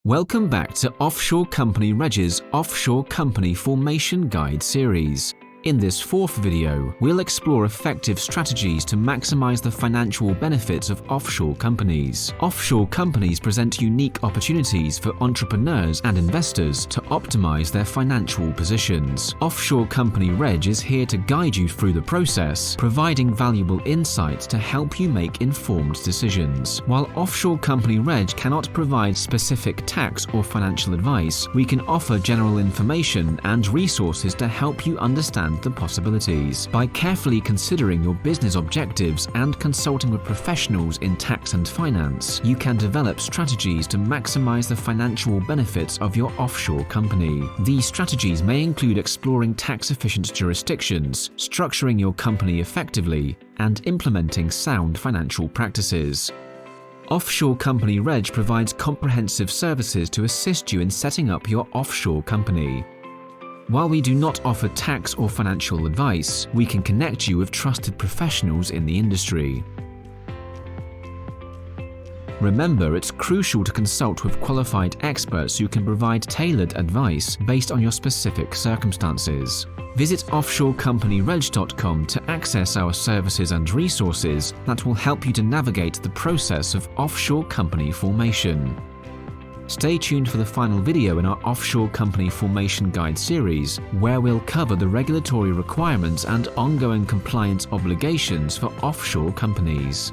Welcome back to Offshore Company Reg's Offshore Company Formation Guide series. In this fourth video, we'll explore effective strategies to maximize the financial benefits of offshore companies. Offshore companies present unique opportunities for entrepreneurs and investors to optimize their financial positions. Offshore Company Reg is here to guide you through the process, providing valuable insights to help you make informed decisions. While Offshore Company Reg cannot provide specific tax or financial advice, we can offer general information and resources to help you understand the possibilities. By carefully considering your business objectives and consulting with professionals in tax and finance, you can develop strategies to maximize the financial benefits of your offshore company. These strategies may include exploring tax-efficient jurisdictions, structuring your company effectively, and implementing sound financial practices. Offshore Company Reg provides comprehensive services to assist you in setting up your offshore company. While we do not offer tax or financial advice, we can connect you with trusted professionals in the industry. Remember, it's crucial to consult with qualified experts who can provide tailored advice based on your specific circumstances. Visit offshorecompanyreg.com to access our services and resources that will help you to navigate the process of offshore company formation. Stay tuned for the final video in our Offshore Company Formation Guide series, where we'll cover the regulatory requirements and ongoing compliance obligations for offshore companies.